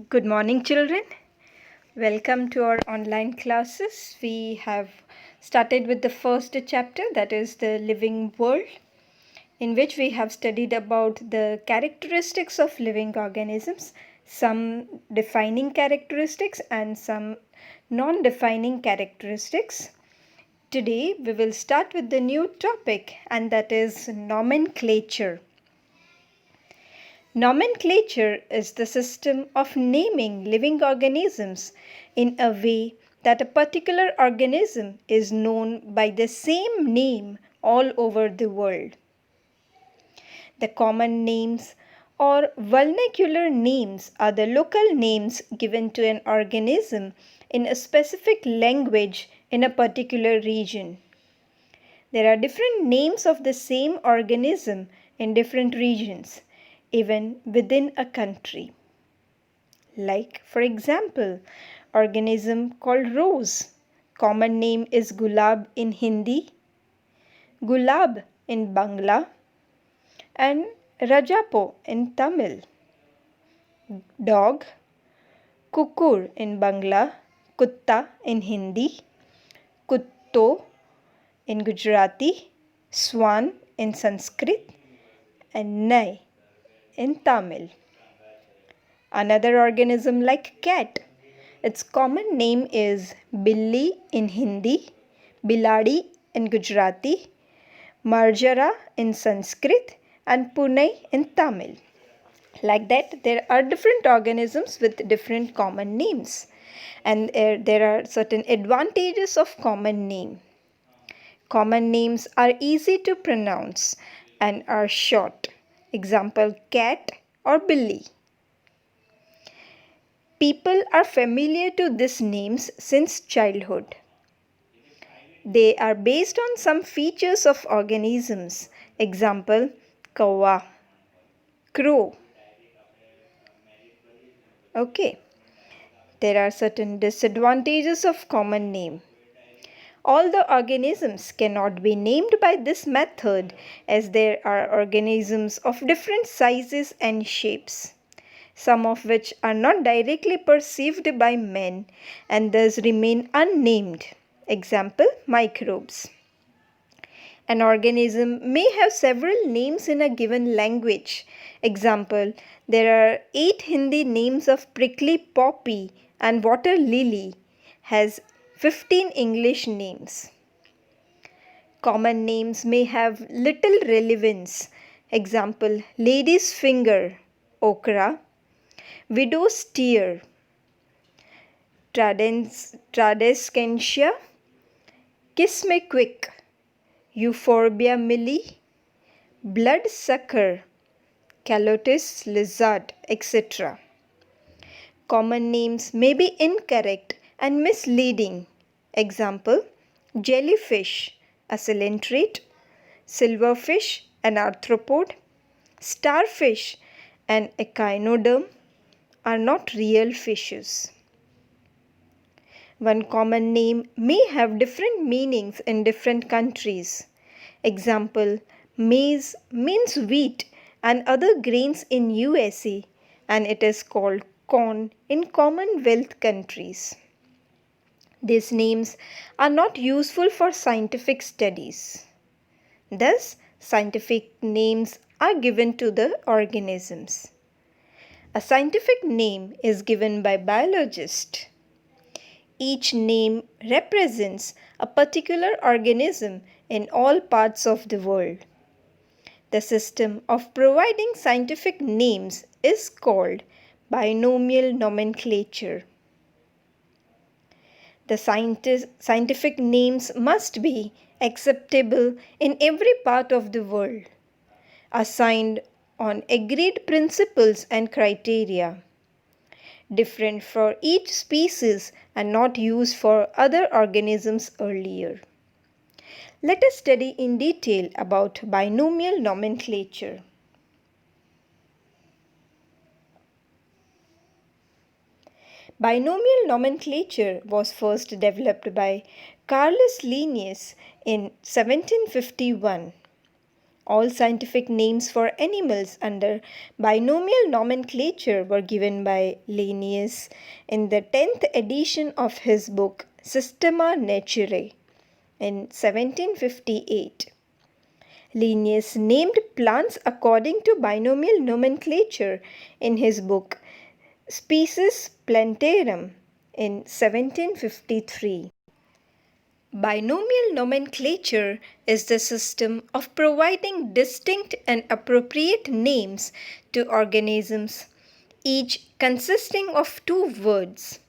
Good morning, children. Welcome to our online classes. We have started with the first chapter, that is the living world, in which we have studied about the characteristics of living organisms, some defining characteristics and some non-defining characteristics. Today we will start with the new topic, and that is nomenclature. Nomenclature is the system of naming living organisms in a way that a particular organism is known by the same name all over the world. The common names or vernacular names are the local names given to an organism in a specific language in a particular region. There are different names of the same organism in different regions, even within a country. Like, for example, organism called rose. Common name is gulab in Hindi, gulab in Bangla, and rajapo in Tamil. Dog, kukur in Bangla, kutta in Hindi, kutto in Gujarati, swan in Sanskrit, and nai in Tamil. Another organism like cat, its common name is billi in Hindi, biladi in Gujarati, marjara in Sanskrit, and punai in Tamil. Like that, there are different organisms with different common names, and there are certain advantages of common name. Common names are easy to pronounce and are short. Example, cat or billy. People are familiar to these names since childhood. They are based on some features of organisms. Example, kawa, crow. Okay. There are certain disadvantages of common name. All the organisms cannot be named by this method as there are organisms of different sizes and shapes, some of which are not directly perceived by men and thus remain unnamed. Example, microbes. An organism may have several names in a given language. Example, there are 8 Hindi names of prickly poppy and water lily has 15 English names. Common names may have little relevance. Example, lady's finger, okra, widow's tear, Tradescantia, kiss me quick, Euphorbia milli, bloodsucker, Calotis lizard, etc. Common names may be incorrect and misleading. Example, jellyfish, a coelenterate, silverfish, an arthropod, starfish, and echinoderm are not real fishes. One common name may have different meanings in different countries. Example, maize means wheat and other grains in USA, and it is called corn in Commonwealth countries. These names are not useful for scientific studies. Thus, scientific names are given to the organisms. A scientific name is given by biologists. Each name represents a particular organism in all parts of the world. The system of providing scientific names is called binomial nomenclature. The scientific names must be acceptable in every part of the world, assigned on agreed principles and criteria, different for each species and not used for other organisms earlier. Let us study in detail about binomial nomenclature. Binomial nomenclature was first developed by Carolus Linnaeus in 1751. All scientific names for animals under binomial nomenclature were given by Linnaeus in the 10th edition of his book Systema Naturae in 1758. Linnaeus named plants according to binomial nomenclature in his book Species Plantarum in 1753. Binomial nomenclature is the system of providing distinct and appropriate names to organisms, each consisting of two words.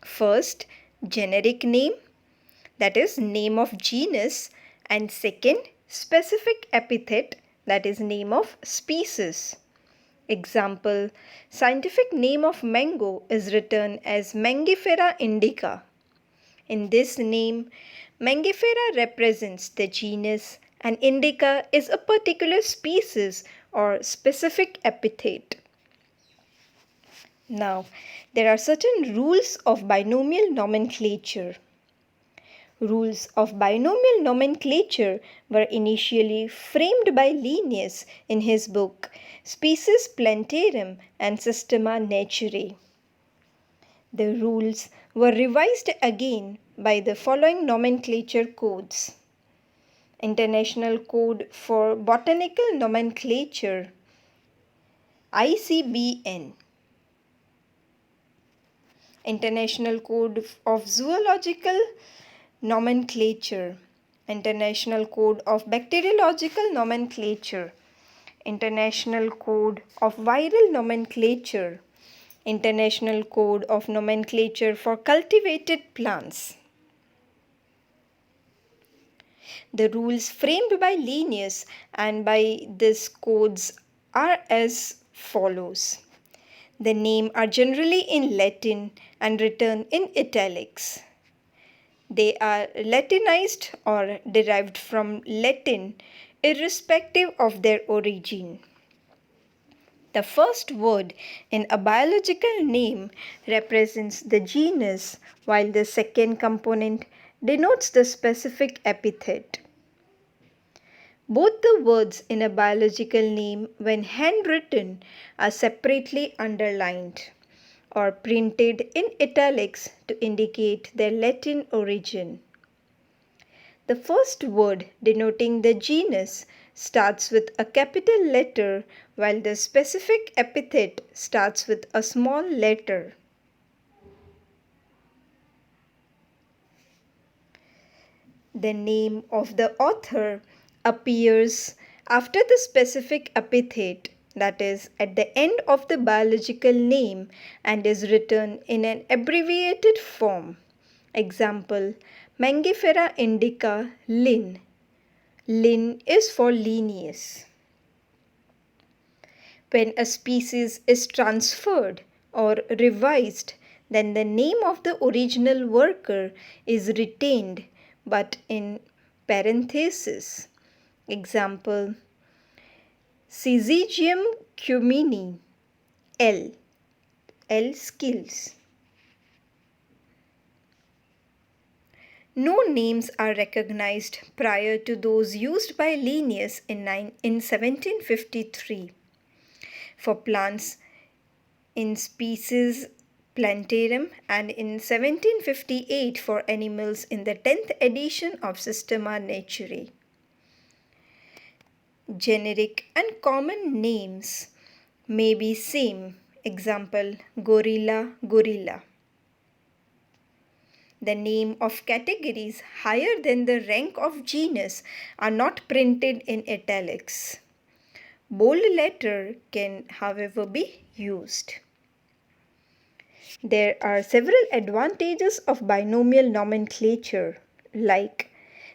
First, generic name, that is, name of genus, and second, specific epithet, that is, name of species. Example, scientific name of mango is written as Mangifera indica. In this name, Mangifera represents the genus and indica is a particular species or specific epithet. Now, there are certain rules of binomial nomenclature. Rules of binomial nomenclature were initially framed by Linnaeus in his book Species Plantarum and Systema Naturae. The rules were revised again by the following nomenclature codes: International Code for Botanical Nomenclature ICBN, International Code of Zoological Nomenclature, International Code of Bacteriological Nomenclature, International Code of Viral Nomenclature, International Code of Nomenclature for Cultivated Plants. The rules framed by Linnaeus and by these codes are as follows. The names are generally in Latin and written in italics. They are Latinized or derived from Latin, irrespective of their origin. The first word in a biological name represents the genus, while the second component denotes the specific epithet. Both the words in a biological name, when handwritten, are separately underlined or printed in italics to indicate their Latin origin. The first word denoting the genus starts with a capital letter, while the specific epithet starts with a small letter. The name of the author appears after the specific epithet, that is, at the end of the biological name, and is written in an abbreviated form. Example, Mangifera indica Linn. Linn is for Linnaeus. When a species is transferred or revised, then the name of the original worker is retained but in parentheses. Example, Syzygium cumini L. L skills. No names are recognized prior to those used by Linnaeus in 1753. For plants in Species Plantarum and in 1758 for animals in the 10th edition of Systema Naturae. Generic and common names may be same. Example, gorilla, gorilla. The name of categories higher than the rank of genus are not printed in italics. Bold letter can, however, be used. There are several advantages of binomial nomenclature, like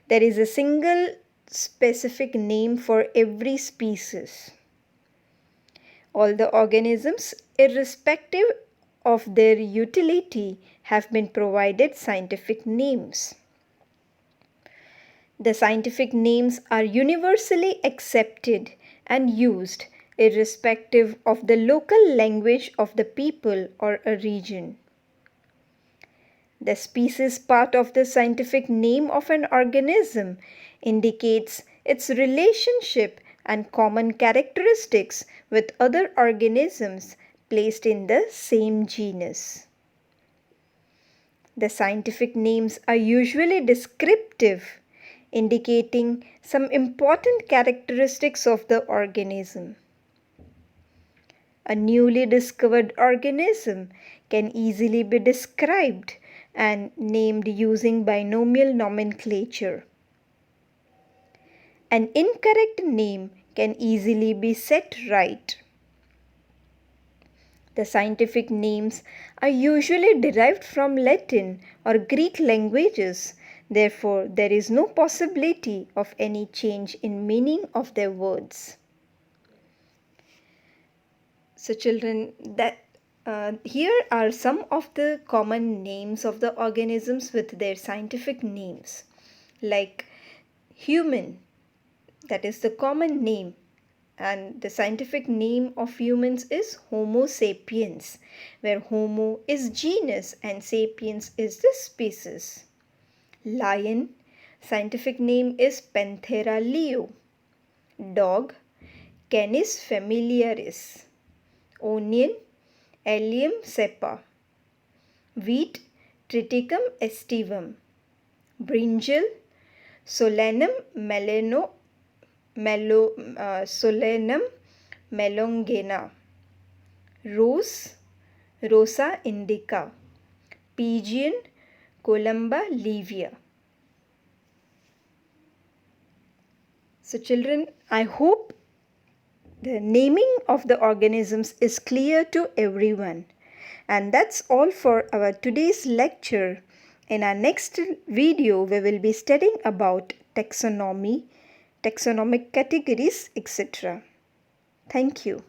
there is a single specific name for every species. All the organisms, irrespective of their utility, have been provided scientific names. The scientific names are universally accepted and used irrespective of the local language of the people or a region. The species part of the scientific name of an organism indicates its relationship and common characteristics with other organisms placed in the same genus. The scientific names are usually descriptive, indicating some important characteristics of the organism. A newly discovered organism can easily be described and named using binomial nomenclature. An incorrect name can easily be set right. The scientific names are usually derived from Latin or Greek languages. Therefore, there is no possibility of any change in meaning of their words. So children, here are some of the common names of the organisms with their scientific names. Like human, that is the common name, and the scientific name of humans is Homo sapiens, where Homo is genus and sapiens is the species. Lion, scientific name is Panthera leo. Dog, Canis familiaris. Onion, Allium cepa. Wheat, Triticum aestivum. Brinjal, Solanum Solanum melongena. Rose, Rosa indica. Pigeon, Columba livia. So children, I hope the naming of the organisms is clear to everyone. And that's all for our today's lecture. In our next video, we will be studying about taxonomy, taxonomic categories, etc. Thank you.